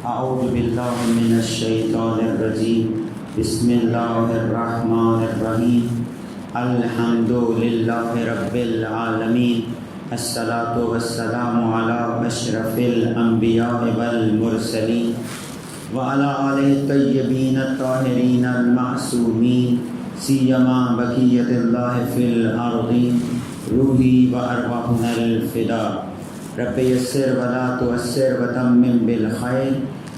اعوذ باللہ من الشیطان الرجیم بسم اللہ الرحمن الرحیم الحمد للہ رب العالمین الصلاۃ والسلام علی اشرف الانبیاء والمرسلین وعلی آلہ الطیبین الطاہرین المعصومین سیما بقیۃ اللہ فی الارضین روحی و ارواحنا الفدا رب یسر ولا تعسر وتمم بالخیر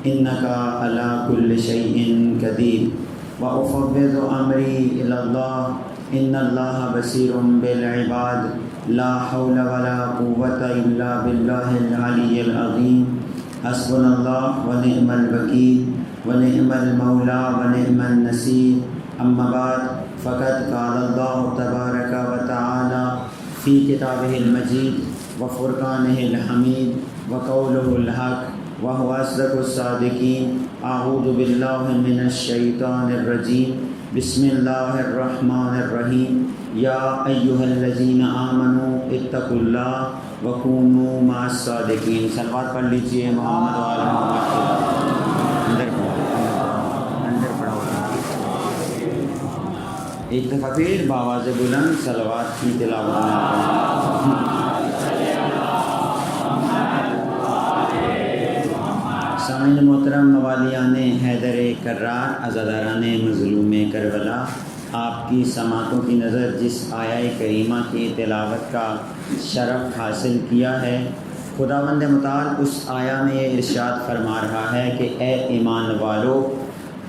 انکا علی کل شیء قدیر وافوض امری الی اللہ ان اللہ بصیر بالعباد لا حول ولا قوة الا باللہ العلی العظیم حسبنا اللہ ونعم الوکیل ونعم المولا ونعم النصیر اما بعد فقد قال اللہ تبارک وتعالی فی کتابہ المجید وفرقانہ الحمید وقولہ الحق وهو اصدق الصادقین اعوذ باللہ من الشیطان الرجیم بسم اللہ الرحمن الرحیم یا ایہا الذین آمنوا اتقوا اللہ وکونوا مع الصادقین۔ صلوات پڑھ لیجیے محمد و آل محمد۔ اندر پڑھو ایک دفعہ پھر بآواز بلند صلوات کی تلاوت۔ سامعین محترم، موالیان حیدر کرار، عزاداران مظلوم کربلا، آپ کی سماعتوں کی نظر جس آیہ کریمہ کی تلاوت کا شرف حاصل کیا ہے، خداوند متعال اس آیہ میں یہ ارشاد فرما رہا ہے کہ اے ایمان والو،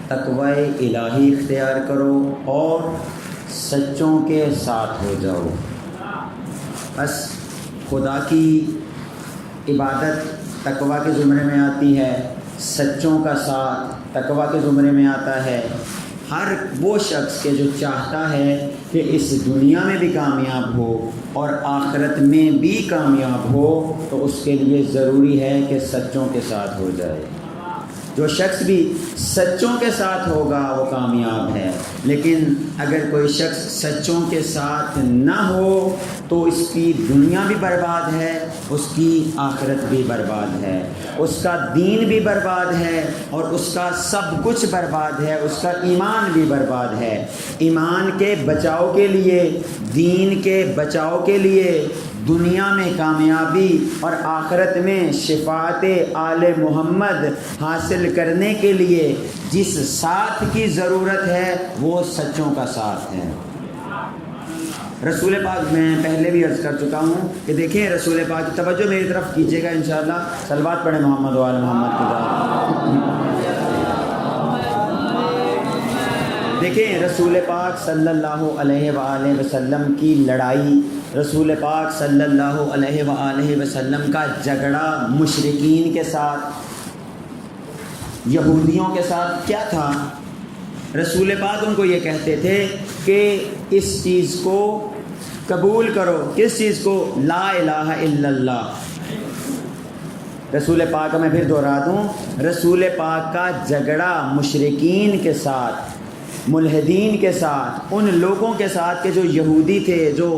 تقوی الہی اختیار کرو اور سچوں کے ساتھ ہو جاؤ۔ بس خدا کی عبادت تقوی کے زمرے میں آتی ہے، سچوں کا ساتھ تقوی کے زمرے میں آتا ہے۔ ہر وہ شخص کے جو چاہتا ہے کہ اس دنیا میں بھی کامیاب ہو اور آخرت میں بھی کامیاب ہو تو اس کے لیے ضروری ہے کہ سچوں کے ساتھ ہو جائے۔ جو شخص بھی سچوں کے ساتھ ہوگا وہ کامیاب ہے، لیکن اگر کوئی شخص سچوں کے ساتھ نہ ہو تو اس کی دنیا بھی برباد ہے، اس کی آخرت بھی برباد ہے، اس کا دین بھی برباد ہے اور اس کا سب کچھ برباد ہے، اس کا ایمان بھی برباد ہے۔ ایمان کے بچاؤ کے لیے، دین کے بچاؤ کے لیے، دنیا میں کامیابی اور آخرت میں شفاعت آل محمد حاصل کرنے کے لیے جس ساتھ کی ضرورت ہے وہ سچوں کا ساتھ ہے۔ رسول پاک میں پہلے بھی عرض کر چکا ہوں کہ دیکھیں رسول پاک کی توجہ میری طرف کیجیے گا انشاءاللہ۔ صلوات پڑھیں محمد و آل محمد کی ذات۔ دیکھیں رسول پاک صلی اللہ علیہ وآلہ وسلم کی لڑائی، رسول پاک صلی اللہ علیہ وآلہ وسلم کا جھگڑا مشرکین کے ساتھ، یہودیوں کے ساتھ کیا تھا؟ رسول پاک ان کو یہ کہتے تھے کہ اس چیز کو قبول کرو۔ کس چیز کو؟ لا الہ الا اللہ۔ رسول پاک میں پھر دوہرا دوں، رسول پاک کا جھگڑا مشرکین کے ساتھ، ملحدین کے ساتھ، ان لوگوں کے ساتھ کہ جو یہودی تھے، جو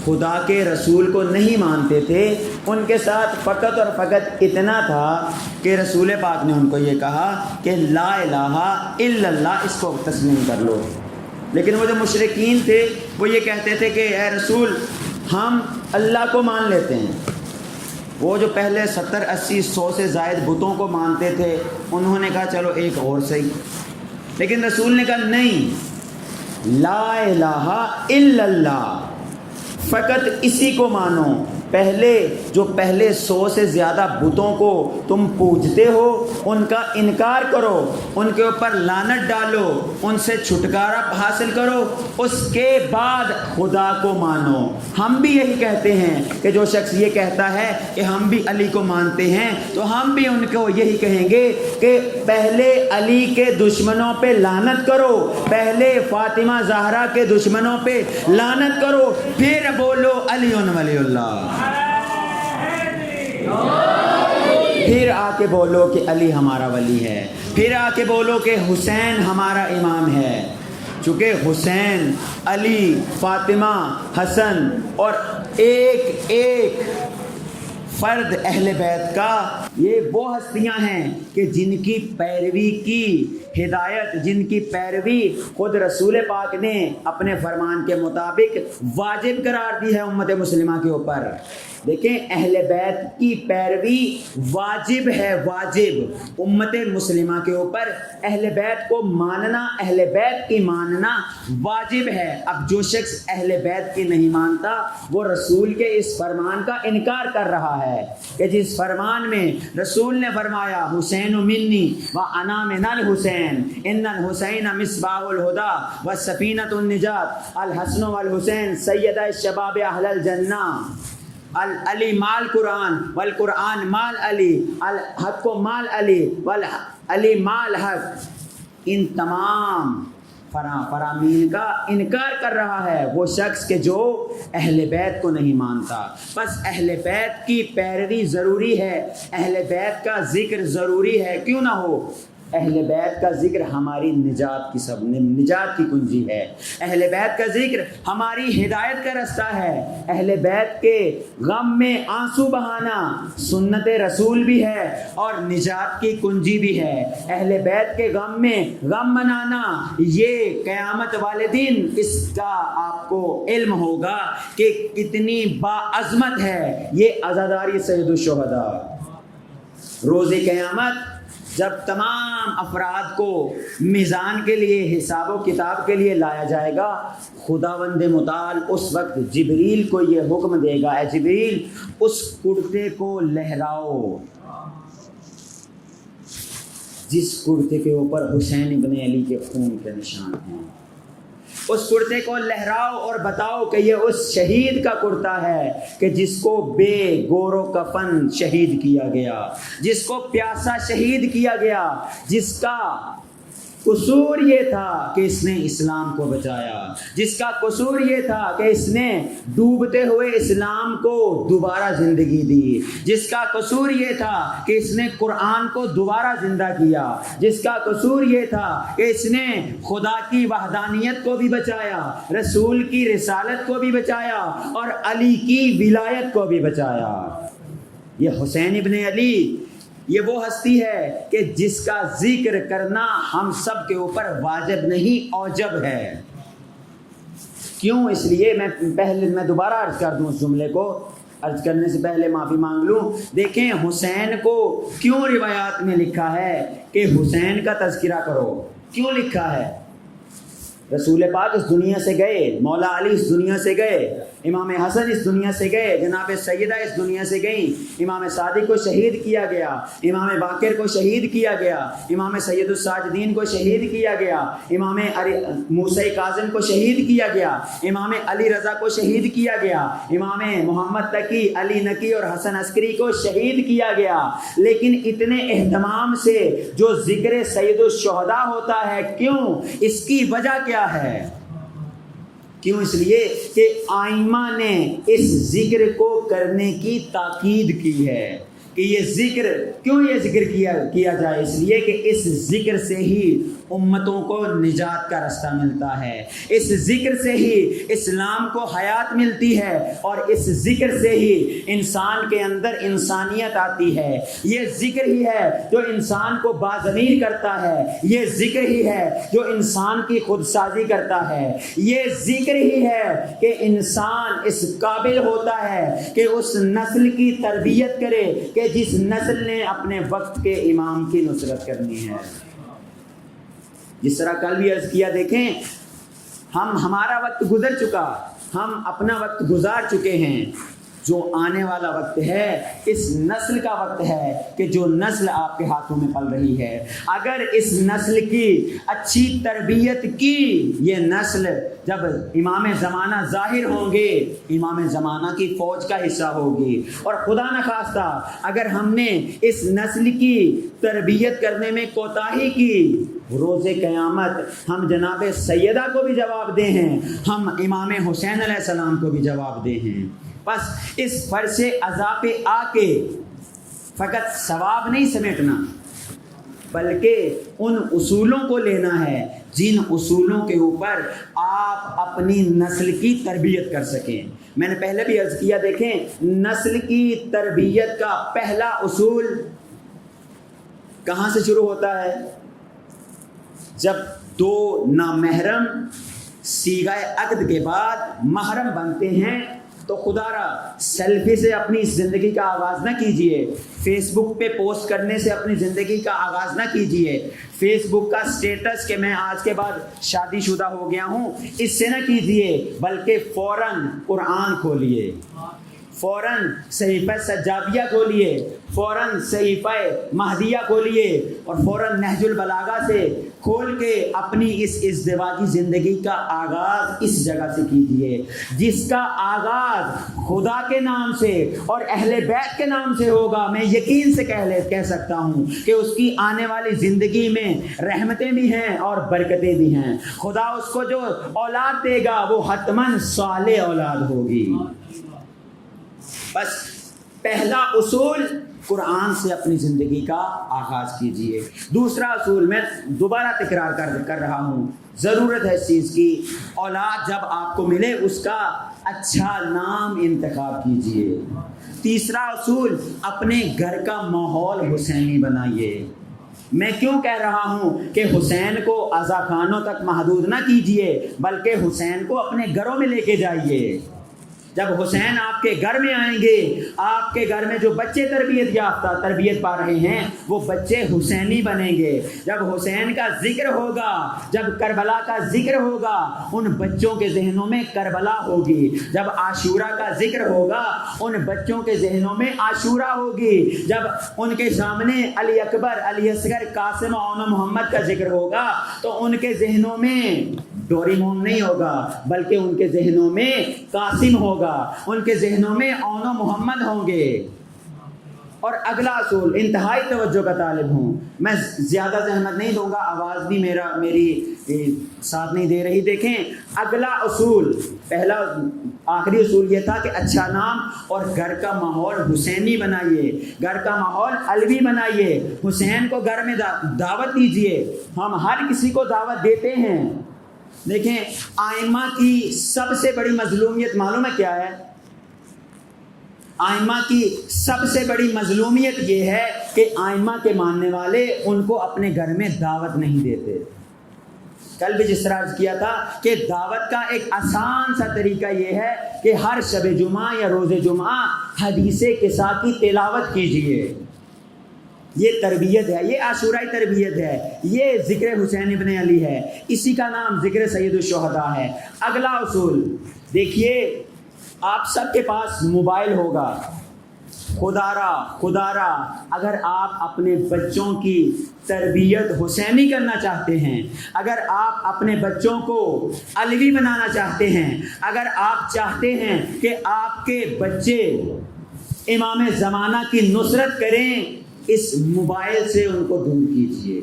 خدا کے رسول کو نہیں مانتے تھے، ان کے ساتھ فقط اور فقط اتنا تھا کہ رسول پاک نے ان کو یہ کہا کہ لا الہ الا اللہ، اس کو تسلیم کر لو۔ لیکن وہ جو مشرکین تھے وہ یہ کہتے تھے کہ اے رسول ہم اللہ کو مان لیتے ہیں۔ وہ جو پہلے 70 80 100 سے زائد بتوں کو مانتے تھے انہوں نے کہا چلو ایک اور صحیح، لیکن رسول نے کہا نہیں، لا الہ الا اللہ، فقط اسی کو مانو۔ پہلے 100 سے زیادہ بتوں کو تم پوجتے ہو ان کا انکار کرو، ان کے اوپر لعنت ڈالو، ان سے چھٹکارا حاصل کرو، اس کے بعد خدا کو مانو۔ ہم بھی یہی کہتے ہیں کہ جو شخص یہ کہتا ہے کہ ہم بھی علی کو مانتے ہیں تو ہم بھی ان کو یہی کہیں گے کہ پہلے علی کے دشمنوں پہ لعنت کرو، پہلے فاطمہ زہرا کے دشمنوں پہ لعنت کرو، پھر بولو علی ولی اللہ، پھر آ کے بولو کہ علی ہمارا ولی ہے، پھر آ کے بولو کہ حسین ہمارا امام ہے۔ چونکہ حسین، علی، فاطمہ، حسن اور ایک ایک فرد اہل بیت کا یہ وہ ہستیاں ہیں کہ جن کی پیروی کی ہدایت، جن کی پیروی خود رسول پاک نے اپنے فرمان کے مطابق واجب قرار دی ہے امت مسلمہ کے اوپر۔ دیکھیں، اہل بیت کی پیروی واجب ہے، واجب امت مسلمہ کے اوپر اہل بیت کو ماننا، اہل بیت کی ماننا واجب ہے۔ اب جو شخص اہل بیت کی نہیں مانتا وہ رسول کے اس فرمان کا انکار کر رہا ہے کہ جس فرمان میں رسول نے فرمایا حسین منی و انا من الحسین ان الحسین مصباح الہدی و سفینۃ النجات الحسن والحسین سیدہ الشباب اہل الجنہ علی مال قرآن والقرآن مال علی الحق مال علی والعلی مال حق۔ ان تمام فرامین کا انکار کر رہا ہے وہ شخص کہ جو اہل بیت کو نہیں مانتا۔ بس اہل بیت کی پیروی ضروری ہے، اہل بیت کا ذکر ضروری ہے، کیوں نہ ہو۔ اہل بیت کا ذکر ہماری نجات کی کنجی ہے، اہل بیت کا ذکر ہماری ہدایت کا رستہ ہے، اہل بیت کے غم میں آنسو بہانا سنت رسول بھی ہے اور نجات کی کنجی بھی ہے۔ اہل بیت کے غم میں غم منانا یہ قیامت والے دن اس کا آپ کو علم ہوگا کہ کتنی باعظمت ہے یہ عزاداری سید الشہداء۔ روز قیامت جب تمام افراد کو میزان کے لیے، حساب و کتاب کے لیے لایا جائے گا، خداوند متعال اس وقت جبریل کو یہ حکم دے گا، اے جبریل اس کرتے کو لہراؤ جس کرتے کے اوپر حسین ابن علی کے خون کے نشان ہیں، اس کرتے کو لہراؤ اور بتاؤ کہ یہ اس شہید کا کرتا ہے کہ جس کو بے گور و کفن شہید کیا گیا، جس کو پیاسا شہید کیا گیا، جس کا قصور یہ تھا کہ اس نے اسلام کو بچایا، جس کا قصور یہ تھا کہ اس نے ڈوبتے ہوئے اسلام کو دوبارہ زندگی دی، جس کا قصور یہ تھا کہ اس نے قرآن کو دوبارہ زندہ کیا، جس کا قصور یہ تھا کہ اس نے خدا کی وحدانیت کو بھی بچایا، رسول کی رسالت کو بھی بچایا اور علی کی ولایت کو بھی بچایا۔ یہ حسین ابن علی یہ وہ ہستی ہے کہ جس کا ذکر کرنا ہم سب کے اوپر واجب نہیں اوجب ہے۔ کیوں؟ اس لیے میں دوبارہ عرض کر دوں، اس جملے کو عرض کرنے سے پہلے معافی مانگ لوں۔ دیکھیں حسین کو کیوں روایات میں لکھا ہے کہ حسین کا تذکرہ کرو، کیوں لکھا ہے؟ رسول پاک اس دنیا سے گئے، مولا علی اس دنیا سے گئے، امام حسن اس دنیا سے گئے، جناب سیدہ اس دنیا سے گئیں، امام صادق کو شہید کیا گیا، امام باقر کو شہید کیا گیا، امام سید الساجدین کو شہید کیا گیا، امام موسیٰ کاظم کو شہید کیا گیا، امام علی رضا کو شہید کیا گیا، امام محمد تقی، علی نقی اور حسن عسکری کو شہید کیا گیا۔ لیکن اتنے اہتمام سے جو ذکر سید الشہداء ہوتا ہے، کیوں؟ اس کی وجہ کیا ہے؟ کیوں؟ اس لیے کہ آئمہ نے اس ذکر کو کرنے کی تاکید کی ہے کہ یہ ذکر، کیوں یہ ذکر کیا جائے؟ اس لیے کہ اس ذکر سے ہی امتوں کو نجات کا رستہ ملتا ہے، اس ذکر سے ہی اسلام کو حیات ملتی ہے اور اس ذکر سے ہی انسان کے اندر انسانیت آتی ہے۔ یہ ذکر ہی ہے جو انسان کو باضمیر کرتا ہے، یہ ذکر ہی ہے جو انسان کی خود سازی کرتا ہے، یہ ذکر ہی ہے کہ انسان اس قابل ہوتا ہے کہ اس نسل کی تربیت کرے کہ جس نسل نے اپنے وقت کے امام کی نصرت کرنی ہے۔ جس طرح کل بھی عرض کیا، دیکھیں ہمارا وقت گزر چکا، ہم اپنا وقت گزار چکے ہیں، جو آنے والا وقت ہے اس نسل کا وقت ہے کہ جو نسل آپ کے ہاتھوں میں پل رہی ہے، اگر اس نسل کی اچھی تربیت کی، یہ نسل جب امام زمانہ ظاہر ہوں گے امام زمانہ کی فوج کا حصہ ہوگی، اور خدا نخواستہ اگر ہم نے اس نسل کی تربیت کرنے میں کوتاہی کی، روز قیامت ہم جناب سیدہ کو بھی جواب دے ہیں، ہم امام حسین علیہ السلام کو بھی جواب دے ہیں۔ بس اس فرش عزا پہ آ کے فقط ثواب نہیں سمیٹنا، بلکہ ان اصولوں کو لینا ہے جن اصولوں کے اوپر آپ اپنی نسل کی تربیت کر سکیں۔ میں نے پہلے بھی عرض کیا، دیکھیں نسل کی تربیت کا پہلا اصول کہاں سے شروع ہوتا ہے؟ جب دو نامحرم صیغہ عقد کے بعد محرم بنتے ہیں تو خدا را سیلفی سے اپنی زندگی کا آغاز نہ کیجئے، فیس بک پہ پوسٹ کرنے سے اپنی زندگی کا آغاز نہ کیجئے، فیس بک کا سٹیٹس کہ میں آج کے بعد شادی شدہ ہو گیا ہوں اس سے نہ کیجئے، بلکہ فوراً قرآن کھولیے، فوراً صحیفہ سجادیہ کھولیے، فوراً صحیفہ مہدیہ کھولیے اور فوراً نہج البلاغہ سے کھول کے اپنی اس ازدواجی زندگی کا آغاز اس جگہ سے کیجیے جس کا آغاز خدا کے نام سے اور اہل بیت کے نام سے ہوگا۔ میں یقین سے کہہ سکتا ہوں کہ اس کی آنے والی زندگی میں رحمتیں بھی ہیں اور برکتیں بھی ہیں۔ خدا اس کو جو اولاد دے گا وہ حتماً صالح اولاد ہوگی۔ بس پہلا اصول، قرآن سے اپنی زندگی کا آغاز کیجئے۔ دوسرا اصول میں دوبارہ تکرار کر رہا ہوں، ضرورت ہے اس چیز کی، اولاد جب آپ کو ملے اس کا اچھا نام انتخاب کیجئے۔ تیسرا اصول، اپنے گھر کا ماحول حسینی بنائیے۔ میں کیوں کہہ رہا ہوں کہ حسین کو عزا خانوں تک محدود نہ کیجئے، بلکہ حسین کو اپنے گھروں میں لے کے جائیے۔ جب حسین آپ کے گھر میں آئیں گے، آپ کے گھر میں جو بچے تربیت پا رہے ہیں وہ بچے حسینی بنیں گے۔ جب حسین کا ذکر ہوگا، جب کربلا کا ذکر ہوگا، ان بچوں کے ذہنوں میں کربلا ہوگی۔ جب عاشورہ کا ذکر ہوگا، ان بچوں کے ذہنوں میں عاشورہ ہوگی۔ جب ان کے سامنے علی اکبر، علی اصغر، قاسم اور محمد کا ذکر ہوگا تو ان کے ذہنوں میں ڈوریمون نہیں ہوگا، بلکہ ان کے ذہنوں میں قاسم ہوگا، ان کے ذہنوں میں اون و محمد ہوں گے۔ اور اگلا اصول، انتہائی توجہ کا طالب ہوں، میں زیادہ زحمت نہیں دوں گا، آواز بھی میری ساتھ نہیں دے رہی۔ دیکھیں اگلا اصول، پہلا آخری اصول یہ تھا کہ اچھا نام اور گھر کا ماحول حسینی بنائیے، گھر کا ماحول علوی بنائیے۔ حسین کو گھر میں دعوت دیجیے، ہم ہر کسی کو دعوت دیتے ہیں۔ دیکھیں آئمہ کی سب سے بڑی مظلومیت معلوم ہے کیا ہے؟ آئمہ کی سب سے بڑی مظلومیت یہ ہے کہ آئمہ کے ماننے والے ان کو اپنے گھر میں دعوت نہیں دیتے۔ کل بھی جس طرح عرض کیا تھا کہ دعوت کا ایک آسان سا طریقہ یہ ہے کہ ہر شب جمعہ یا روز جمعہ حدیث قصہ کی تلاوت کیجیے۔ یہ تربیت ہے، یہ عاشورائی تربیت ہے، یہ ذکر حسین ابن علی ہے، اسی کا نام ذکر سید الشہداء ہے۔ اگلا اصول دیکھیے، آپ سب کے پاس موبائل ہوگا، خدا را اگر آپ اپنے بچوں کی تربیت حسینی کرنا چاہتے ہیں، اگر آپ اپنے بچوں کو علوی بنانا چاہتے ہیں، اگر آپ چاہتے ہیں کہ آپ کے بچے امام زمانہ کی نصرت کریں، اس موبائل سے ان کو دور کیجیے۔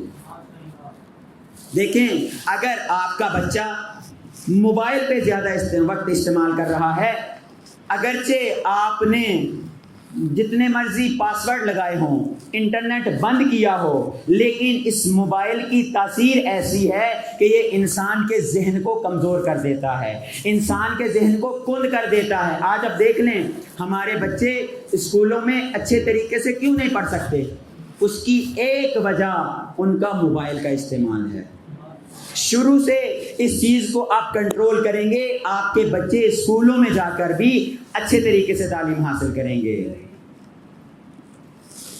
دیکھیں اگر آپ کا بچہ موبائل پہ زیادہ وقت استعمال کر رہا ہے، اگرچہ آپ نے جتنے مرضی پاسورڈ لگائے ہوں، انٹرنیٹ بند کیا ہو، لیکن اس موبائل کی تاثیر ایسی ہے کہ یہ انسان کے ذہن کو کمزور کر دیتا ہے، انسان کے ذہن کو کند کر دیتا ہے۔ آج اب دیکھ لیں ہمارے بچے اسکولوں میں اچھے طریقے سے کیوں نہیں پڑھ سکتے؟ اس کی ایک وجہ ان کا موبائل کا استعمال ہے۔ شروع سے اس چیز کو آپ کنٹرول کریں گے، آپ کے بچے اسکولوں میں جا کر بھی اچھے طریقے سے تعلیم حاصل کریں گے۔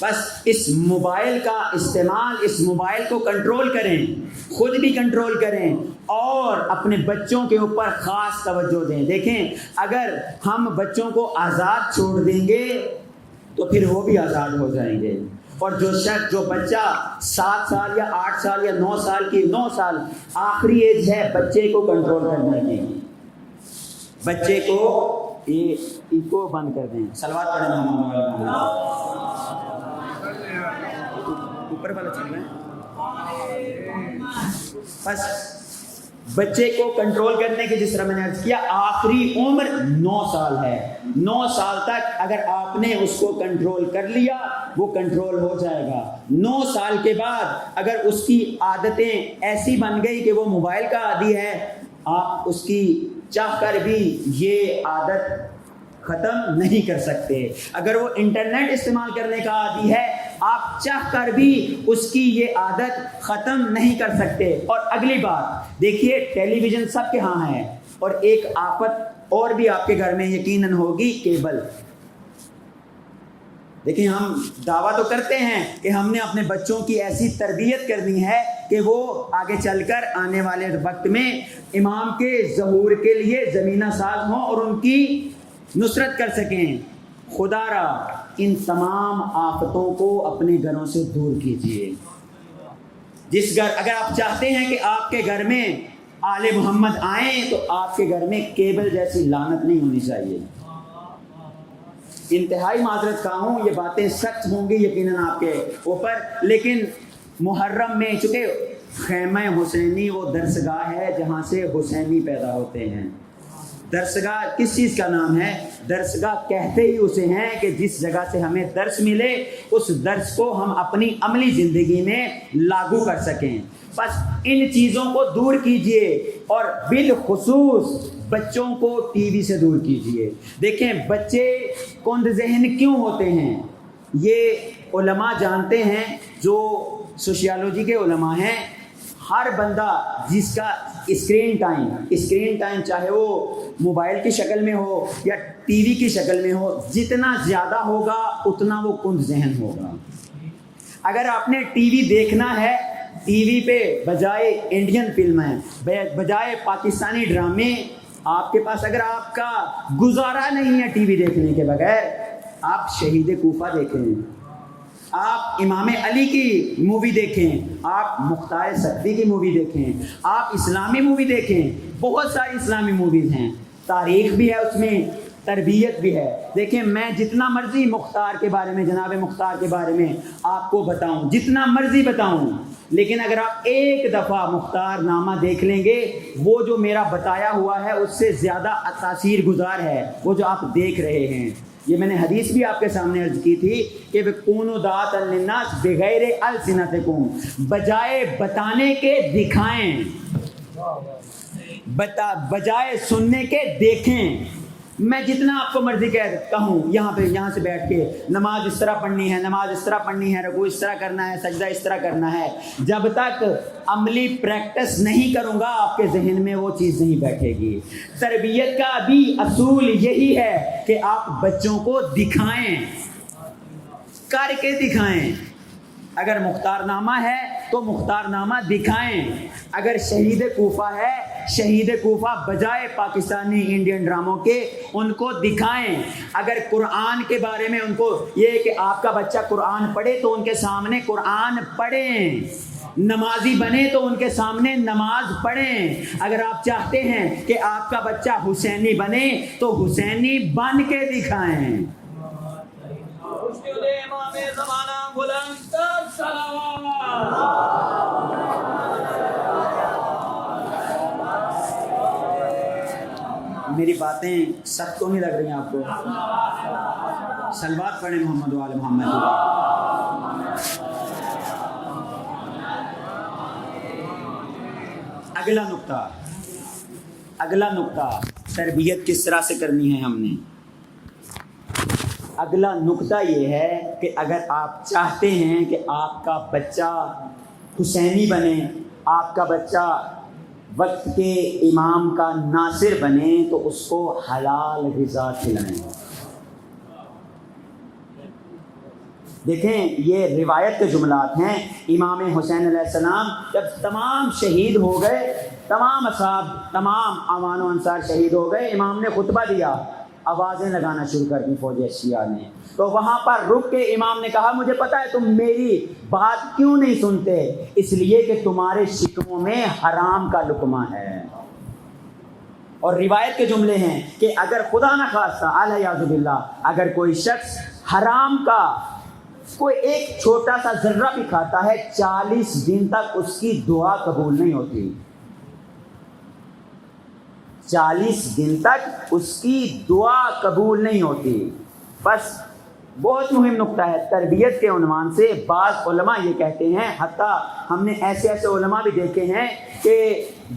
بس اس موبائل کا استعمال، اس موبائل کو کنٹرول کریں، خود بھی کنٹرول کریں اور اپنے بچوں کے اوپر خاص توجہ دیں۔ دیکھیں اگر ہم بچوں کو آزاد چھوڑ دیں گے تو پھر وہ بھی آزاد ہو جائیں گے، اور جو بچہ 7 سال یا 8 سال یا 9 سال کی 9 سال آخری ایج ہے بچے کو کنٹرول کرنے کی، بچے کو کو بند کر دیں۔ صلوات پڑھیں اوپر والا چل رہا ہے۔ بس بچے کو کنٹرول کرنے کی، جس طرح میں نے عرض کیا، آخری عمر 9 سال ہے۔ 9 سال تک اگر آپ نے اس کو کنٹرول کر لیا وہ کنٹرول ہو جائے گا۔ 9 سال کے بعد اگر اس کی عادتیں ایسی بن گئی کہ وہ موبائل کا عادی ہے، آپ اس کی چاہ کر بھی یہ عادت ختم نہیں کر سکتے۔ اگر وہ انٹرنیٹ استعمال کرنے کا عادی ہے آپ چاہ کر بھی اس کی یہ عادت ختم نہیں کر سکتے۔ اور اگلی بات دیکھیے، ٹیلی ویژن سب کے ہاں ہے، اور ایک آفت اور بھی آپ کے گھر میں یقیناً ہوگی، کیبل۔ دیکھیں، ہم دعویٰ تو کرتے ہیں کہ ہم نے اپنے بچوں کی ایسی تربیت کرنی ہے کہ وہ آگے چل کر آنے والے وقت میں امام کے ظہور کے لیے زمینہ ساز ہوں اور ان کی نصرت کر سکیں۔ خدا را ان تمام آفتوں کو اپنے گھروں سے دور کیجیے۔ اگر آپ چاہتے ہیں کہ آپ کے گھر میں آل محمد آئیں تو آپ کے گھر میں کیبل جیسی لعنت نہیں ہونی چاہیے۔ انتہائی معذرت خواہ ہوں، یہ باتیں سخت ہوں گی یقیناً آپ کے اوپر، لیکن محرم میں چونکہ خیمہ حسینی وہ درسگاہ ہے جہاں سے حسینی پیدا ہوتے ہیں۔ درسگاہ کس چیز کا نام ہے؟ درسگاہ کہتے ہی اسے ہیں کہ جس جگہ سے ہمیں درس ملے، اس درس کو ہم اپنی عملی زندگی میں لاگو کر سکیں۔ بس ان چیزوں کو دور کیجئے، اور بالخصوص بچوں کو ٹی وی سے دور کیجئے۔ دیکھیں، بچے کند ذہن کیوں ہوتے ہیں؟ یہ علماء جانتے ہیں، جو سوشیالوجی کے علماء ہیں۔ ہر بندہ جس کا اسکرین ٹائم چاہے وہ موبائل کی شکل میں ہو یا ٹی وی کی شکل میں ہو، جتنا زیادہ ہوگا اتنا وہ کند ذہن ہوگا۔ اگر آپ نے ٹی وی دیکھنا ہے، ٹی وی پہ بجائے انڈین فلمیں، بجائے پاکستانی ڈرامے، آپ کے پاس اگر آپ کا گزارا نہیں ہے ٹی وی دیکھنے کے بغیر، آپ شہید کوفہ دیکھیں، آپ امام علی کی مووی دیکھیں، آپ مختار سقفی کی مووی دیکھیں، آپ اسلامی مووی دیکھیں۔ بہت ساری اسلامی موویز ہیں، تاریخ بھی ہے اس میں، تربیت بھی ہے۔ دیکھیں، میں جتنا مرضی مختار کے بارے میں، جناب مختار کے بارے میں آپ کو بتاؤں، جتنا مرضی بتاؤں، لیکن اگر آپ ایک دفعہ مختار نامہ دیکھ لیں گے، وہ جو میرا بتایا ہوا ہے اس سے زیادہ تاثیر گزار ہے وہ جو آپ دیکھ رہے ہیں۔ یہ میں نے حدیث بھی آپ کے سامنے عرض کی تھی کہ وَكُونُوا دَاعَةً لِلنَّاسِ بِغَيْرِ أَلْسِنَتِكُمْ، بجائے بتانے کے دکھائیں، بجائے سننے کے دیکھیں۔ میں جتنا آپ کو مرضی کہوں، یہاں سے بیٹھ کے نماز اس طرح پڑھنی ہے، نماز اس طرح پڑھنی ہے، رکوع اس طرح کرنا ہے، سجدہ اس طرح کرنا ہے، جب تک عملی پریکٹس نہیں کروں گا آپ کے ذہن میں وہ چیز نہیں بیٹھے گی۔ تربیت کا بھی اصول یہی ہے کہ آپ بچوں کو دکھائیں، کر کے دکھائیں۔ اگر مختار نامہ ہے تو مختار نامہ دکھائیں، اگر شہید کوفہ ہے، شہید کوفہ بجائے پاکستانی انڈین ڈراموں کے ان کو دکھائیں۔ اگر قرآن کے بارے میں ان کو یہ کہ آپ کا بچہ قرآن پڑھے تو ان کے سامنے قرآن پڑھیں، نمازی بنے تو ان کے سامنے نماز پڑھیں۔ اگر آپ چاہتے ہیں کہ آپ کا بچہ حسینی بنے تو حسینی بن کے دکھائیں۔ میری باتیں سخت تو نہیں لگ رہی ہیں آپ کو؟ صلوات پڑھیں محمد و آل محمد۔ اگلا نقطہ تربیت کس طرح سے کرنی ہے ہم نے۔ اگلا نقطہ یہ ہے کہ اگر آپ چاہتے ہیں کہ آپ کا بچہ حسینی بنے، آپ کا بچہ وقت کے امام کا ناصر بنے، تو اس کو حلال غذا کھلائیں۔ دیکھیں، یہ روایت کے جملات ہیں۔ امام حسین علیہ السلام جب تمام شہید ہو گئے، تمام اصحاب، تمام اعوان و انصار شہید ہو گئے، امام نے خطبہ دیا، آوازیں لگانا شروع کر دی فوج شیعہ نے۔ تو وہاں پر رک کے امام نے کہا، مجھے پتا ہے تم میری بات کیوں نہیں سنتے، اس لیے کہ تمہارے شکموں میں حرام کا لقمہ ہے۔ اور روایت کے جملے ہیں کہ اگر خدا نہ خواستہ الیاذ باللہ اگر کوئی شخص حرام کا کوئی ایک چھوٹا سا ذرہ بھی کھاتا ہے، 40 دن تک اس کی دعا قبول نہیں ہوتی۔ 40 دن تک اس کی دعا قبول نہیں ہوتی۔ بس بہت مہم نقطہ ہے تربیت کے عنوان سے۔ بعض علماء یہ کہتے ہیں، حتیٰ ہم نے ایسے علماء بھی دیکھے ہیں کہ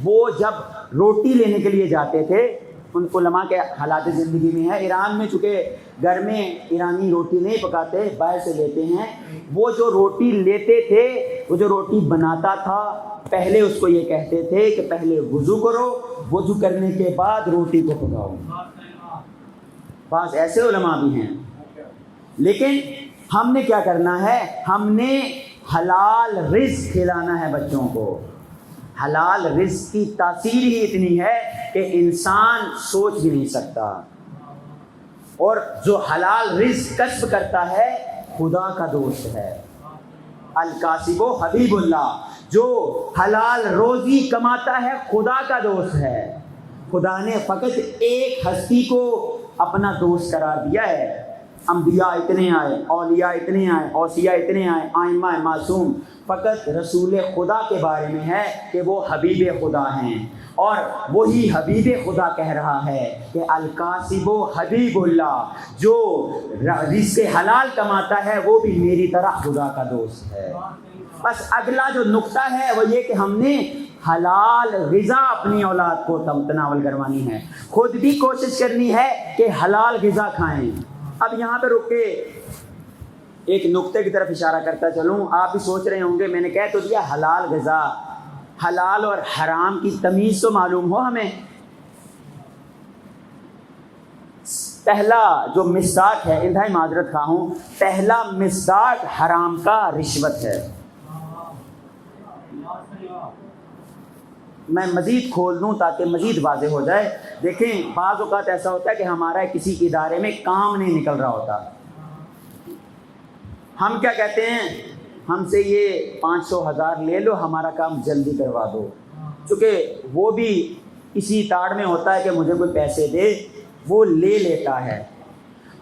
وہ جب روٹی لینے کے لیے جاتے تھے ان علماء کے حالات زندگی میں ہے۔ ایران میں چونکہ گھر میں ایرانی روٹی نہیں پکاتے، باہر سے لیتے ہیں، وہ جو روٹی لیتے تھے، وہ جو روٹی بناتا تھا، پہلے اس کو یہ کہتے تھے کہ پہلے وضو کرو، وضو کرنے کے بعد روٹی کو پکاؤ۔ بعض ایسے علماء بھی ہیں۔ لیکن ہم نے کیا کرنا ہے؟ ہم نے حلال رزق کھلانا ہے بچوں کو۔ حلال رزق کی تاثیر ہی اتنی ہے کہ انسان سوچ بھی نہیں سکتا۔ اور جو حلال رزق کسب کرتا ہے خدا کا دوست ہے۔ الکاسب حبیب اللہ، جو حلال روزی کماتا ہے خدا کا دوست ہے۔ خدا نے فقط ایک ہستی کو اپنا دوست قرار دیا ہے۔ انبیاء اتنے آئے، اولیاء اتنے آئے، اوصیاء اتنے آئے، ائمہ معصوم، فقط رسول خدا کے بارے میں ہے کہ وہ حبیب خدا ہیں۔ اور وہی حبیب خدا کہہ رہا ہے کہ الکاسب حبیب اللہ، جو رزق حلال کماتا ہے وہ بھی میری طرح خدا کا دوست ہے۔ بس اگلا جو نقطہ ہے وہ یہ کہ ہم نے حلال غذا اپنی اولاد کو تناول کروانی ہے، خود بھی کوشش کرنی ہے کہ حلال غذا کھائیں۔ اب یہاں پہ رک کے ایک نقطے کی طرف اشارہ کرتا چلوں۔ آپ بھی سوچ رہے ہوں گے، میں نے کہہ تو دیا حلال غذا، حلال اور حرام کی تمیز تو معلوم ہو ہمیں۔ پہلا جو مصداق ہے، انتہائی معذرت خواہ ہوں، پہلا مصداق حرام کا رشوت ہے۔ میں مزید کھول دوں تاکہ مزید واضح ہو جائے۔ دیکھیں، بعض اوقات ایسا ہوتا ہے کہ ہمارا کسی ادارے میں کام نہیں نکل رہا ہوتا، ہم کیا کہتے ہیں، ہم سے یہ 500,000 لے لو، ہمارا کام جلدی کروا دو۔ چونکہ وہ بھی اسی تاڑ میں ہوتا ہے کہ مجھے کوئی پیسے دے، وہ لے لیتا ہے۔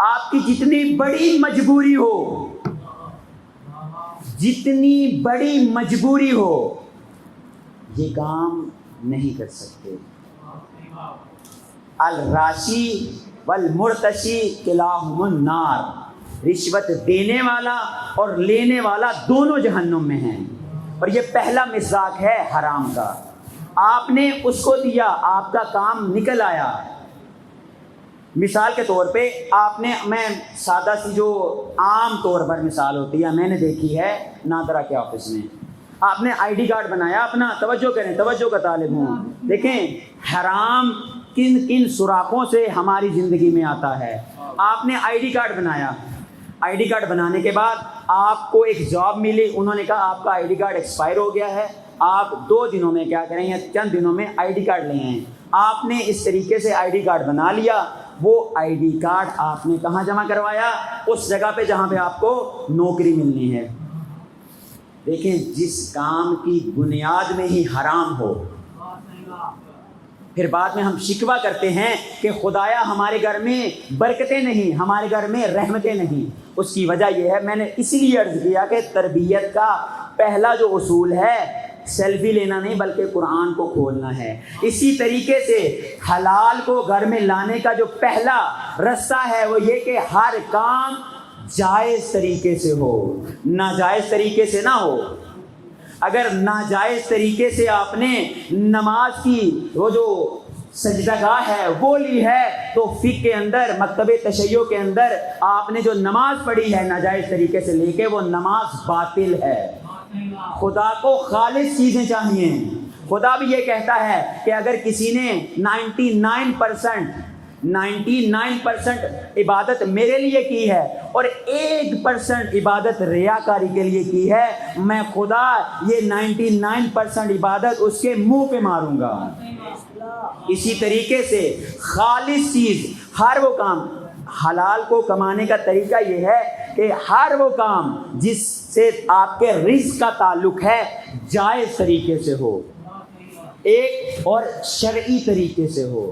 آپ کی جتنی بڑی مجبوری ہو، جتنی بڑی مجبوری ہو، یہ کام نہیں کر سکتے۔ الراشی والمرتشی کلاہم النار، رشوت دینے والا اور لینے والا دونوں جہنم میں ہیں۔ اور یہ پہلا مصداق ہے حرام کا۔ آپ نے اس کو دیا، آپ کا کام نکل آیا۔ مثال کے طور پہ آپ نے، میں سادہ سی جو عام طور پر مثال ہوتی ہے، میں نے دیکھی ہے نادرا کے آفس میں، آپ نے آئی ڈی کارڈ بنایا اپنا، توجہ کریں، توجہ کا طالب ہوں، دیکھیں حرام کن کن سوراخوں سے ہماری زندگی میں آتا ہے۔ آپ نے آئی ڈی کارڈ بنایا، آئی ڈی کارڈ بنانے کے بعد آپ کو ایک جاب ملی، انہوں نے کہا آپ کا آئی ڈی کارڈ ایکسپائر ہو گیا ہے، آپ 2 دنوں میں کیا کریں یا چند دنوں میں آئی ڈی کارڈ لے آئیں۔ آپ نے اس طریقے سے آئی ڈی کارڈ بنا لیا، وہ آئی ڈی کارڈ آپ نے کہاں جمع کروایا؟ اس جگہ پہ جہاں پہ آپ کو نوکری ملنی ہے۔ دیکھیں، جس کام کی بنیاد میں ہی حرام ہو، پھر بعد میں ہم شکوہ کرتے ہیں کہ خدایا ہمارے گھر میں برکتیں نہیں، ہمارے گھر میں رحمتیں نہیں۔ اس کی وجہ یہ ہے، میں نے اسی لیے عرض کیا کہ تربیت کا پہلا جو اصول ہے سیلفی لینا نہیں بلکہ قرآن کو کھولنا ہے۔ اسی طریقے سے حلال کو گھر میں لانے کا جو پہلا رستہ ہے وہ یہ کہ ہر کام جائز طریقے سے ہو، ناجائز طریقے سے نہ ہو۔ اگر ناجائز طریقے سے آپ نے نماز کی وہ جو سجدہ گاہ ہے وہ لی ہے تو فقہ کے اندر، مکتب تشیع کے اندر آپ نے جو نماز پڑھی ہے ناجائز طریقے سے لے کے، وہ نماز باطل ہے۔ خدا کو خالص چیزیں چاہیے۔ خدا بھی یہ کہتا ہے کہ اگر کسی نے 99% عبادت میرے لیے کی ہے اور 1% عبادت ریاکاری کے لیے کی ہے، میں خدا یہ 99% عبادت اس کے منہ پہ ماروں گا۔ اسی طریقے سے خالص چیز، ہر وہ کام، حلال کو کمانے کا طریقہ یہ ہے کہ ہر وہ کام جس سے آپ کے رزق کا تعلق ہے جائز طریقے سے ہو، ایک اور شرعی طریقے سے ہو۔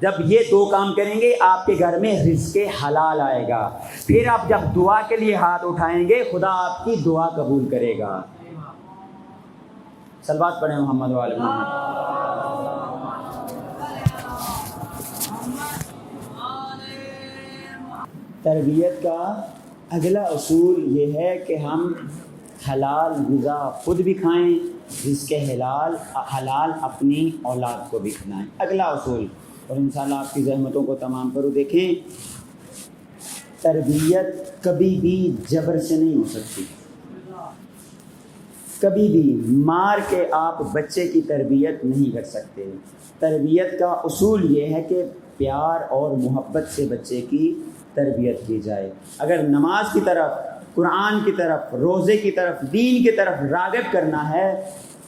جب یہ 2 کام کریں گے آپ کے گھر میں رزق حلال آئے گا۔ پھر آپ جب دعا کے لیے ہاتھ اٹھائیں گے خدا آپ کی دعا قبول کرے گا۔ صلوات پڑھیں محمد و آل محمد۔ تربیت کا اگلا اصول یہ ہے کہ ہم حلال غذا خود بھی کھائیں، رزق حلال اپنی اولاد کو بھی کھلائیں۔ اگلا اصول اور انشاءاللہ آپ کی زحمتوں کو تمام کروں. دیکھیں تربیت کبھی بھی جبر سے نہیں ہو سکتی. کبھی بھی مار کے آپ بچے کی تربیت نہیں کر سکتے. تربیت کا اصول یہ ہے کہ پیار اور محبت سے بچے کی تربیت کی جائے. اگر نماز کی طرف، قرآن کی طرف، روزے کی طرف، دین کی طرف راغب کرنا ہے،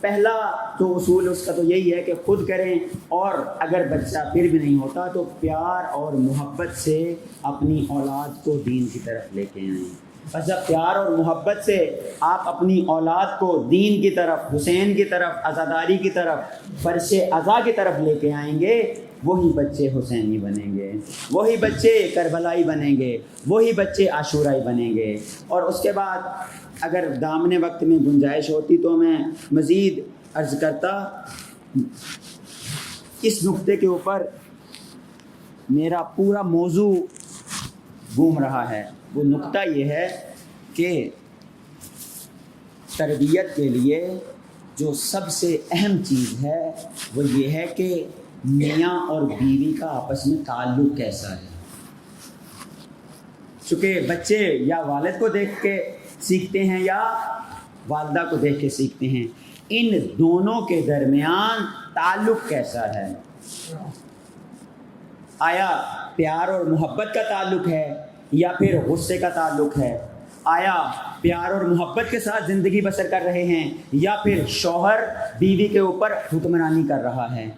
پہلا تو اصول اس کا تو یہی ہے کہ خود کریں، اور اگر بچہ پھر بھی نہیں ہوتا تو پیار اور محبت سے اپنی اولاد کو دین کی طرف لے کے آئیں. بس جب پیار اور محبت سے آپ اپنی اولاد کو دین کی طرف، حسین کی طرف، عزاداری کی طرف، فرش عزا کی طرف لے کے آئیں گے، وہی بچے حسینی بنیں گے، وہی بچے کربلائی بنیں گے، وہی بچے عاشورائی بنیں گے. اور اس کے بعد اگر دامن وقت میں گنجائش ہوتی تو میں مزید عرض کرتا. اس نقطے کے اوپر میرا پورا موضوع گھوم رہا ہے. وہ نقطہ یہ ہے کہ تربیت کے لیے جو سب سے اہم چیز ہے وہ یہ ہے کہ میاں اور بیوی کا آپس میں تعلق کیسا ہے. چونکہ بچے یا والد کو دیکھ کے سیکھتے ہیں یا والدہ کو دیکھ کے سیکھتے ہیں. ان دونوں کے درمیان تعلق کیسا ہے؟ آیا پیار اور محبت کا تعلق ہے یا پھر غصے کا تعلق ہے؟ آیا پیار اور محبت کے ساتھ زندگی بسر کر رہے ہیں یا پھر شوہر بیوی کے اوپر حکمرانی کر رہا ہے؟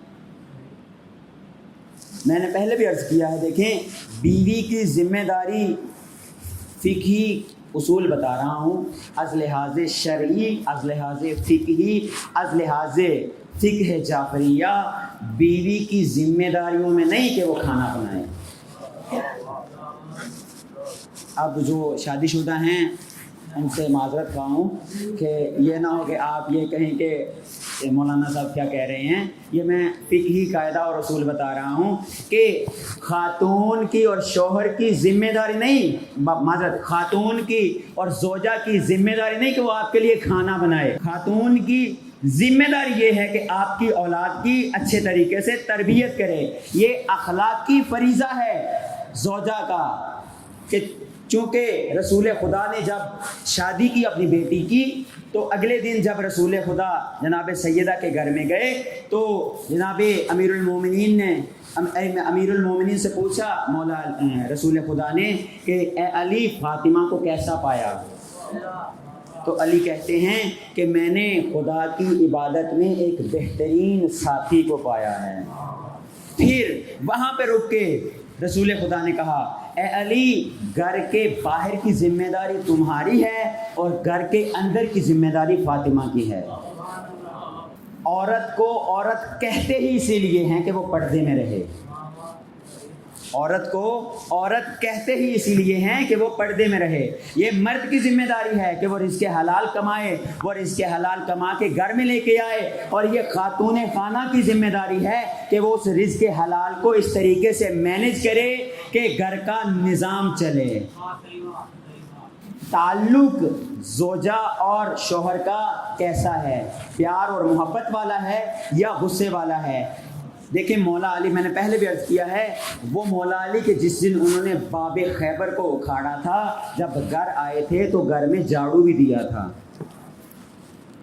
میں نے پہلے بھی عرض کیا ہے، دیکھیں بیوی کی ذمہ داری فقہی اصول بتا رہا ہوں، از لحاظ شرعی، از لحاظ فقہی، از لحاظ فقہ جعفریہ، بیوی کی ذمہ داریوں میں نہیں کہ وہ کھانا بنائے. اب جو شادی شدہ ہیں ان سے معذرت خواہ ہوں کہ یہ نہ ہو کہ آپ یہ کہیں کہ مولانا صاحب کیا کہہ رہے ہیں. یہ میں فقہی قاعدہ اور اصول بتا رہا ہوں کہ خاتون کی اور شوہر کی ذمہ داری نہیں، معذرت، خاتون کی اور زوجہ کی ذمہ داری نہیں کہ وہ آپ کے لیے کھانا بنائے. خاتون کی ذمہ داری یہ ہے کہ آپ کی اولاد کی اچھے طریقے سے تربیت کرے. یہ اخلاقی فریضہ ہے زوجہ کا کہ چونکہ رسول خدا نے جب شادی کی اپنی بیٹی کی تو اگلے دن جب رسول خدا جناب سیدہ کے گھر میں گئے تو جناب امیر المومنین سے پوچھا مولا رسول خدا نے کہ اے علی، فاطمہ کو کیسا پایا؟ تو علی کہتے ہیں کہ میں نے خدا کی عبادت میں ایک بہترین ساتھی کو پایا ہے. پھر وہاں پہ رک کے رسول خدا نے کہا اے علی، گھر کے باہر کی ذمہ داری تمہاری ہے اور گھر کے اندر کی ذمہ داری فاطمہ کی ہے. عورت کو عورت کہتے ہی اسی لیے ہیں کہ وہ پردے میں رہے. عورت کو عورت کہتے ہی اسی لیے ہیں کہ وہ پردے میں رہے. یہ مرد کی ذمہ داری ہے کہ وہ رزق حلال کمائے، وہ رزق حلال کما کے گھر میں لے کے آئے، اور یہ خاتون خانہ کی ذمہ داری ہے کہ وہ اس رزق حلال کو اس طریقے سے مینج کرے کہ گھر کا نظام چلے. تعلق زوجہ اور شوہر کا کیسا ہے؟ پیار اور محبت والا ہے یا غصے والا ہے؟ دیکھیں مولا علی، میں نے پہلے بھی عرض کیا ہے، وہ مولا علی کہ جس دن انہوں نے باب خیبر کو اکھاڑا تھا، جب گھر آئے تھے تو گھر میں جھاڑو بھی دیا تھا.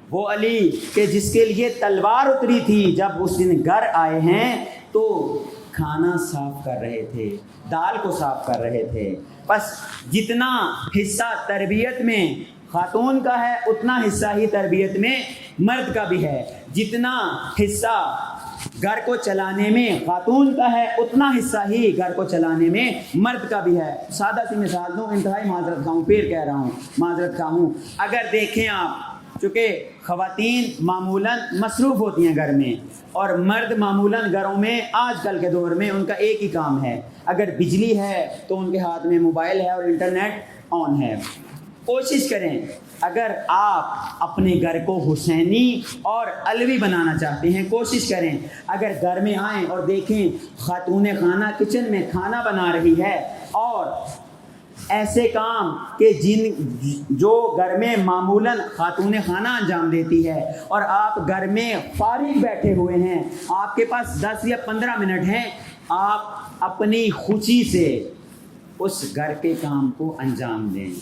وہ علی کہ جس کے لیے تلوار اتری تھی، جب اس دن گھر آئے ہیں تو کھانا صاف کر رہے تھے، دال کو صاف کر رہے تھے. بس جتنا حصہ تربیت میں خاتون کا ہے اتنا حصہ ہی تربیت میں مرد کا بھی ہے. جتنا حصہ گھر کو چلانے میں خاتون کا ہے اتنا حصہ ہی گھر کو چلانے میں مرد کا بھی ہے. سادہ سی مثال دوں، انتہائی معذرت خواہ ہوں، پھر کہہ رہا ہوں معذرت خواہ ہوں. اگر دیکھیں آپ، چونکہ خواتین معمولاً مصروف ہوتی ہیں گھر میں، اور مرد معمولاً گھروں میں آج کل کے دور میں ان کا ایک ہی کام ہے، اگر بجلی ہے تو ان کے ہاتھ میں موبائل ہے اور انٹرنیٹ آن ہے. کوشش کریں اگر آپ اپنے گھر کو حسینی اور علوی بنانا چاہتے ہیں، کوشش کریں اگر گھر میں آئیں اور دیکھیں خاتون خانہ کچن میں کھانا بنا رہی ہے اور ایسے کام کہ جو گھر میں معمولاً خاتون خانہ انجام دیتی ہے، اور آپ گھر میں فارغ بیٹھے ہوئے ہیں، آپ کے پاس 10 یا 15 منٹ ہیں، آپ اپنی خوشی سے اس گھر کے کام کو انجام دیں.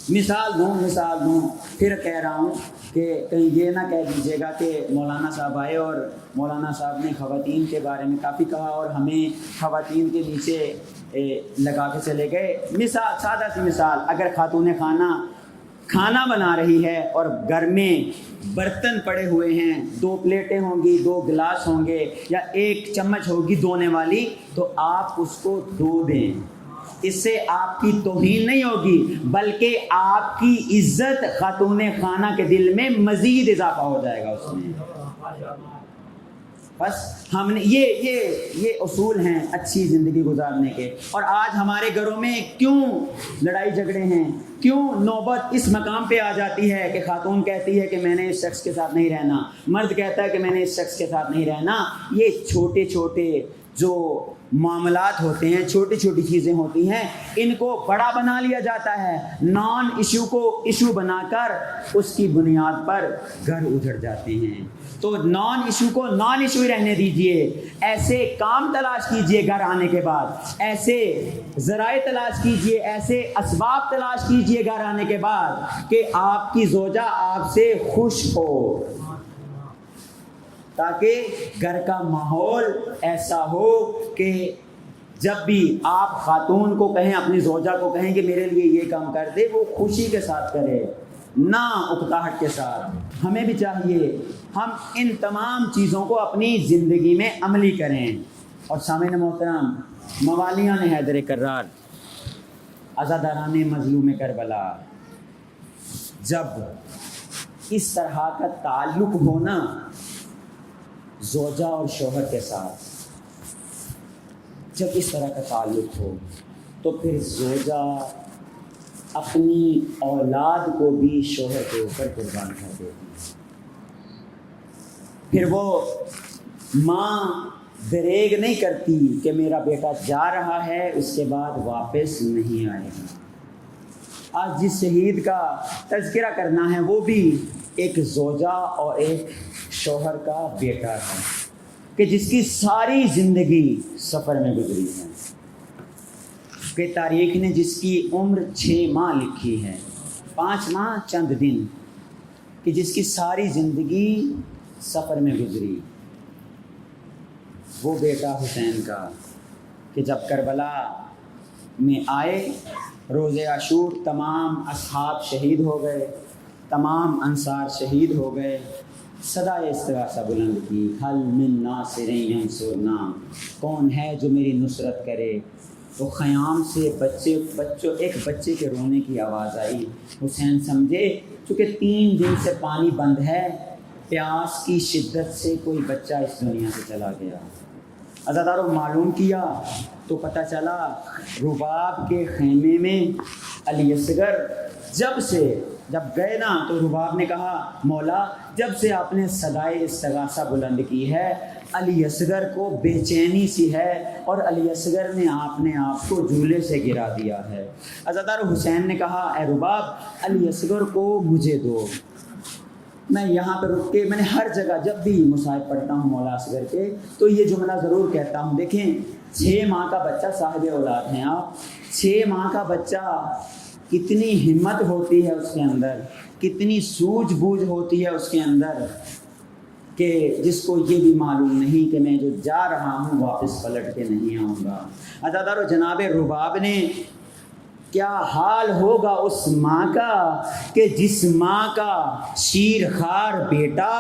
مثال دوں پھر کہہ رہا ہوں کہ کہیں یہ نہ کہہ دیجیے گا کہ مولانا صاحب آئے اور مولانا صاحب نے خواتین کے بارے میں کافی کہا اور ہمیں خواتین کے نیچے لگا کے چلے گئے. مثال، سادہ سی مثال، اگر خاتون کھانا بنا رہی ہے اور گھر میں برتن پڑے ہوئے ہیں، 2 پلیٹیں ہوں گی، 2 گلاس ہوں گے یا 1 چمچ ہوگی دھونے والی، تو آپ اس کو دھو دیں. اس سے آپ کی توہین نہیں ہوگی بلکہ آپ کی عزت خاتون خانہ کے دل میں مزید اضافہ ہو جائے گا اس میں. بس ہم نے یہ اصول ہیں اچھی زندگی گزارنے کے. اور آج ہمارے گھروں میں کیوں لڑائی جھگڑے ہیں، کیوں نوبت اس مقام پہ آ جاتی ہے کہ خاتون کہتی ہے کہ میں نے اس شخص کے ساتھ نہیں رہنا، مرد کہتا ہے کہ میں نے اس شخص کے ساتھ نہیں رہنا. یہ چھوٹے چھوٹے جو معاملات ہوتے ہیں، چھوٹی چھوٹی چیزیں ہوتی ہیں، ان کو بڑا بنا لیا جاتا ہے. نان ایشو کو ایشو بنا کر اس کی بنیاد پر گھر اجڑ جاتے ہیں. تو نان ایشو کو نان ایشو ہی رہنے دیجئے. ایسے کام تلاش کیجئے گھر آنے کے بعد، ایسے ذرائع تلاش کیجئے، ایسے اسباب تلاش کیجئے گھر آنے کے بعد کہ آپ کی زوجہ آپ سے خوش ہو، تاکہ گھر کا ماحول ایسا ہو کہ جب بھی آپ خاتون کو کہیں، اپنی زوجہ کو کہیں کہ میرے لیے یہ کام کر دے، وہ خوشی کے ساتھ کرے، نہ اکتاہٹ کے ساتھ. ہمیں بھی چاہیے ہم ان تمام چیزوں کو اپنی زندگی میں عملی کریں. اور سامعین محترم، موالیان حیدر کرار، عزاداران مظلوم کربلا، جب اس طرح کا تعلق ہونا زوجہ اور شوہر کے ساتھ، جب اس طرح کا تعلق ہو تو پھر زوجہ اپنی اولاد کو بھی شوہر کے اوپر قربان کر دیتی. پھر وہ ماں دریغ نہیں کرتی کہ میرا بیٹا جا رہا ہے، اس کے بعد واپس نہیں آئے گا. آج جس شہید کا تذکرہ کرنا ہے وہ بھی ایک زوجہ اور ایک شوہر کا بیٹا ہے کہ جس کی ساری زندگی سفر میں گزری ہے، کہ تاریخ نے جس کی عمر 6 ماہ لکھی ہے، 5 ماہ چند دن، کہ جس کی ساری زندگی سفر میں گزری. وہ بیٹا حسین کا کہ جب کربلا میں آئے، روز عاشور تمام اصحاب شہید ہو گئے، تمام انصار شہید ہو گئے. صدا استغاثہ بلند کی، حل من ناصر ینصرنا، کون ہے جو میری نصرت کرے. تو خیام سے ایک بچے کے رونے کی آواز آئی. حسین سمجھے چونکہ 3 دن سے پانی بند ہے، پیاس کی شدت سے کوئی بچہ اس دنیا سے چلا گیا. عزاداروں، معلوم کیا تو پتہ چلا رباب کے خیمے میں علی اصغر جب گئے نا تو رباب نے کہا مولا جب سے آپ نے صدائے استغاثہ بلند کی ہے علی اصغر کو بے چینی سی ہے اور علی اصغر نے آپ کو جھولے سے گرا دیا ہے. عزادار حسین نے کہا اے رباب علی اصغر کو مجھے دو. میں یہاں پہ رک کے میں نے ہر جگہ جب بھی مصائب پڑھتا ہوں مولا اصغر کے تو یہ جملہ ضرور کہتا ہوں. دیکھیں 6 ماہ کا بچہ صاحب اولاد ہیں آپ، 6 ماہ کا بچہ کتنی ہمت ہوتی ہے اس کے اندر، کتنی سوجھ بوجھ ہوتی ہے اس کے اندر کہ جس کو یہ بھی معلوم نہیں کہ میں جو جا رہا ہوں واپس پلٹ کے نہیں آؤں گا. عزادارو، جناب رباب نے کیا حال ہوگا اس ماں کا کہ جس ماں کا شیر خوار بیٹا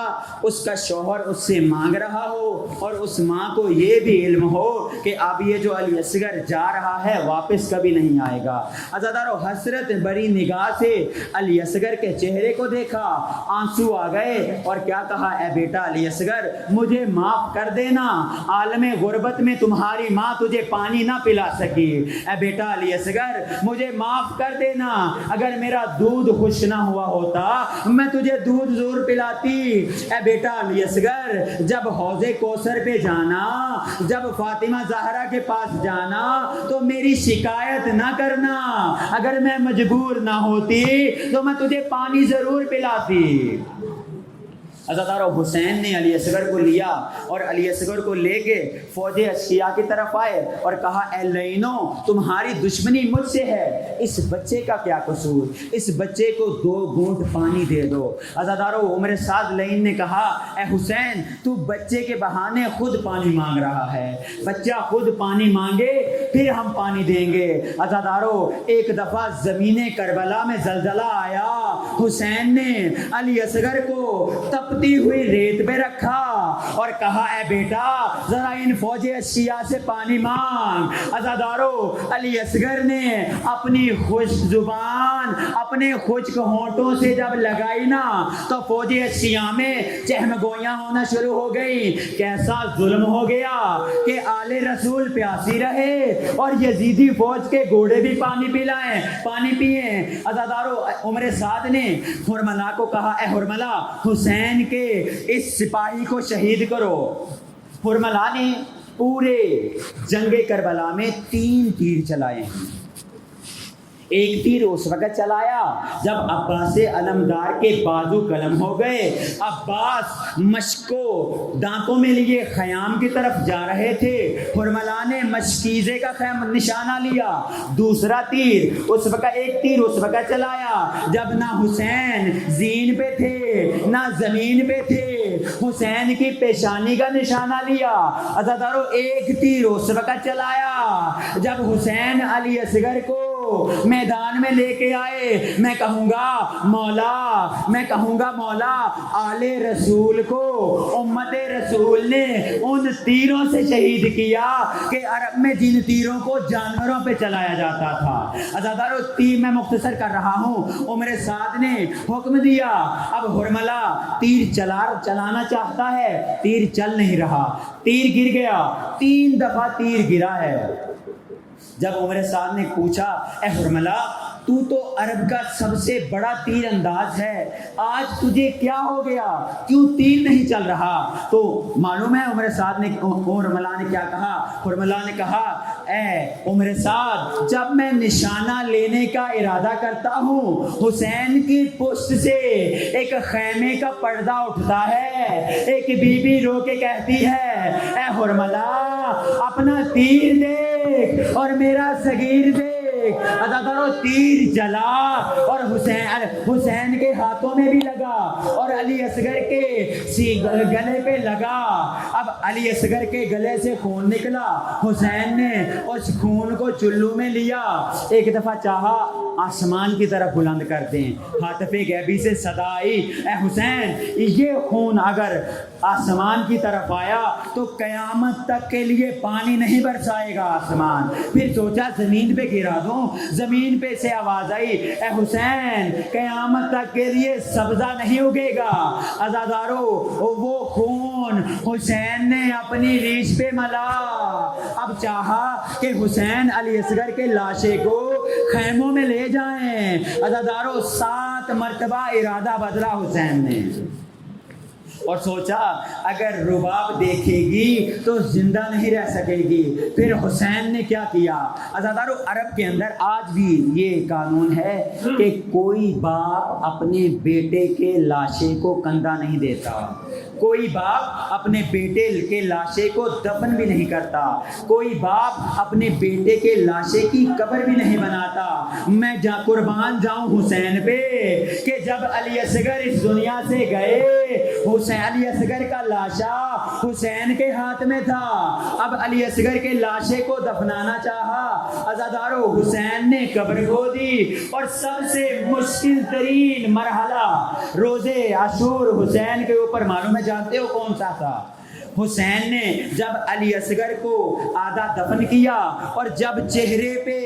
اس کا شوہر اس سے مانگ رہا ہو اور اس ماں کو یہ بھی علم ہو کہ اب یہ جو علی اصغر جا رہا ہے واپس کبھی نہیں آئے گا. عزادارو، حسرت بری نگاہ سے علی اصغر کے چہرے کو دیکھا، آنسو آ گئے اور کیا کہا اے بیٹا علی اصغر مجھے معاف کر دینا، عالم غربت میں تمہاری ماں تجھے پانی نہ پلا سکی. اے بیٹا علی اصغر مجھے معاف کر دینا، اگر میرا دودھ خوش نہ ہوا ہوتا میں تجھے دودھ ضرور پلاتی. اے بیٹا علی اصغر جب حوض کوثر پہ جانا، جب فاطمہ زہرا کے پاس جانا تو میری شکایت نہ کرنا، اگر میں مجبور نہ ہوتی تو میں تجھے پانی ضرور پلاتی. عزادارو حسین نے علی اصغر کو لیا اور علی اصغر کو لے کے فوج اشقیاء کی طرف آئے اور کہا اے لعینوں تمہاری دشمنی مجھ سے ہے، اس بچے کا کیا قصور، اس بچے کو 2 گھونٹ پانی دے دو۔ عزادارو عمر سعد لعین نے کہا اے حسین تو بچے کے بہانے خود پانی مانگ رہا ہے، بچہ خود پانی مانگے پھر ہم پانی دیں گے۔ عزادارو ایک دفعہ زمین کربلا میں زلزلہ آیا، حسین نے علی اصغر کو تپتی ہوئی ریت پہ رکھا اور کہا اے بیٹا ذرا ان فوج اشقیاء سے پانی مانگ۔ عزادارو علی اصغر نے اپنی خشک زبان اپنے خشک ہونٹوں سے جب لگائی نا تو فوج اشقیاء میں چہم گویاں ہونا شروع ہو گئی۔ کیسا ظلم ہو گیا کہ آل رسول پیاسی رہے اور یزیدی فوج کے گھوڑے بھی پانی پیئیں۔ عزادارو عمر سعد نے حرملہ کو کہا اے حرملہ حسین کے اس سپاہی کو شہید کرو۔ حرملہ نے پورے جنگ کربلا میں 3 تیر چلائے ہیں۔ ایک تیر اس وقت چلایا جب عباس علمدار کے بازو قلم ہو گئے، عباس مشق کو دانتوں میں لیے خیام کی طرف جا رہے تھے، حرملہ نے مشکیزے کا نشانہ لیا۔ دوسرا تیر اس وقت چلایا جب نہ حسین زین پہ تھے نہ زمین پہ تھے، حسین کی پیشانی کا نشانہ لیا۔ عزادارو ایک تیر اس وقت چلایا جب حسین علی اصغر کو میدان میں لے کے آئے۔ میں کہوں گا مولا آل رسول کو امت رسول نے ان تیروں سے شہید کیا کہ عرب میں جن تیروں کو جانوروں پہ چلایا جاتا تھا۔ عزادارو میں مختصر کر رہا ہوں، عمر سعد نے حکم دیا اب حرملہ تیر چلانا چاہتا ہے، تیر چل نہیں رہا، تیر گر گیا، 3 دفعہ تیر گرا ہے۔ جب عمر سعد نے پوچھا اے حرملہ تو عرب کا سب سے بڑا تیر انداز ہے، آج تجھے کیا ہو گیا، کیوں تیر نہیں چل رہا؟ تو معلوم ہے حرملہ نے کیا کہا؟ حرملہ نے کہا اے عمر سعد جب میں نشانہ لینے کا ارادہ کرتا ہوں حسین کی پشت سے ایک خیمے کا پردہ اٹھتا ہے، ایک بی بی رو کے کہتی ہے اے حرملہ اپنا تیر دیکھ اور میرا صغیر دیکھ۔ عزادارو تیر چلا اور حسین کے ہاتھوں میں بھی لگا اور علی اصغر کے گلے پہ لگا۔ اب علی اصغر کے گلے سے خون نکلا، حسین نے اس خون کو چلو میں لیا، ایک دفعہ چاہا آسمان کی طرف بلند کر دیں، ہاتف غیبی سے صدا آئی اے حسین یہ خون اگر آسمان کی طرف آیا تو قیامت تک کے لیے پانی نہیں برسائے گا آسمان۔ پھر سوچا زمین پہ گرا دوں، زمین پہ سے آواز آئی اے حسین قیامت تک کے لیے سبزہ نہیں اگے گا۔ عزادارو وہ خون حسین نے اپنی ریش پہ ملا۔ اب چاہا کہ حسین علی اصغر کے لاشے کو خیموں میں لے جائیں۔ عزادارو 7 مرتبہ ارادہ بدلا حسین نے اور سوچا اگر رباب دیکھے گی تو زندہ نہیں رہ سکے گی۔ پھر حسین نے کیا کیا؟ عزادارو عرب کے اندر آج بھی یہ قانون ہے کہ کوئی باپ اپنے بیٹے کے لاشے کو کندھا نہیں دیتا، کوئی باپ اپنے بیٹے کے لاشے کو دفن بھی نہیں کرتا، کوئی باپ اپنے بیٹے کے لاشے کی قبر بھی نہیں بناتا۔ میں قربان جاؤں حسین پہ کہ جب علی اصغر اس دنیا سے گئے علی اصغر کا لاشا حسین کے ہاتھ میں تھا، اب علی اصغر کے لاشے کو دفنانا چاہا، عزادارو حسین نے قبر کھو دی اور سب سے مشکل ترین مرحلہ روزے عاشور حسین کے اوپر معلوم ہے جانتے ہو کون سا تھا؟ حسین نے جب علی اصغر کو آدھا دفن کیا اور جب چہرے پہ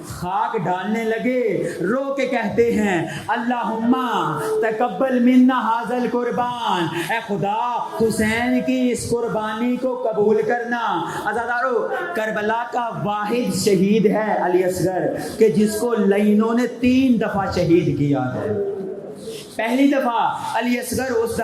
خاک ڈالنے لگے رو کے کہتے ہیں اللہم تقبل منا ھذا قربان، اے خدا حسین کی اس قربانی کو قبول کرنا۔ عزادارو کربلا کا واحد شہید ہے علی اصغر کہ جس کو لعینوں نے 3 دفعہ شہید کیا ہے۔ پہلی دفعہ علی اصغر اس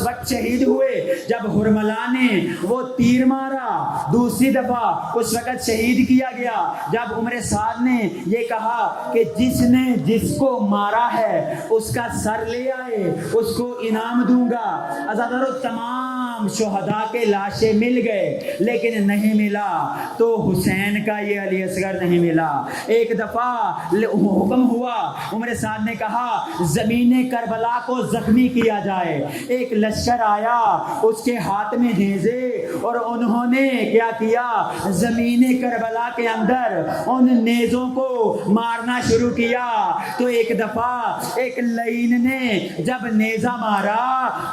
وقت شہید ہوئے جب حرملہ نے وہ تیر مارا، دوسری دفعہ اس وقت شہید کیا گیا جب عمر سعد نے یہ کہا کہ جس نے جس کو مارا ہے اس کا سر لے آئے اس کو انعام دوں گا۔ عزادارو تمام شہداء کے لاشیں مل گئے لیکن نہیں ملا تو حسین کا یہ علی اصغر نہیں ملا۔ ایک دفعہ حکم ہوا، عمر سعد نے کہا زمین کربلا کو زخمی کیا جائے، ایک لشکر آیا اس کے ہاتھ میں نیزے اور انہوں نے کیا کیا، زمین کربلا کے اندر ان نیزوں کو مارنا شروع کیا۔ تو ایک دفعہ ایک لعین نے جب نیزہ مارا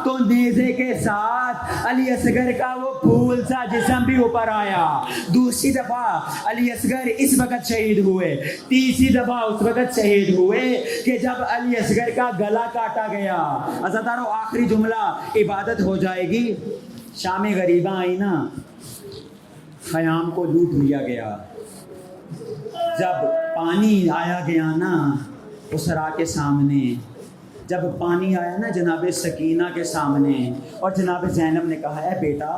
تو نیزے کے ساتھ علی اصغر کا وہ پھول سا جسم بھی اوپر آیا۔ دوسری دفعہ علی اصغر اس وقت شہید ہوئے، تیسری دفعہ اس وقت شہید ہوئے کہ جب علی اصغر کا گلا کاٹا گیا۔ عزادارو آخری جملہ عبادت ہو جائے گی۔ شام غریباں آئی نا، خیام کو لوٹ لیا گیا۔ جب پانی آیا گیا نا اسرا کے سامنے، جب پانی آیا نا جناب سکینہ کے سامنے اور جناب زینب نے کہا اے بیٹا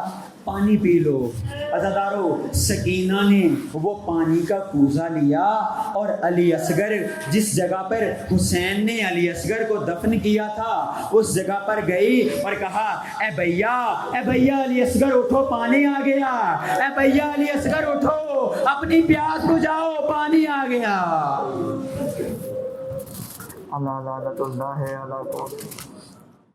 پانی پی لو، عزادارو سکینہ نے وہ پانی کا کوزہ لیا اور علی اصغر جس جگہ پر حسین نے علی اصغر کو دفن کیا تھا اس جگہ پر گئی اور کہا اے بھیا علی اصغر اٹھو پانی آ گیا، اے بھیا علی اصغر اٹھو اپنی پیاس بجھاؤ پانی آ گیا۔ اللہ لعنت اللہ علیہ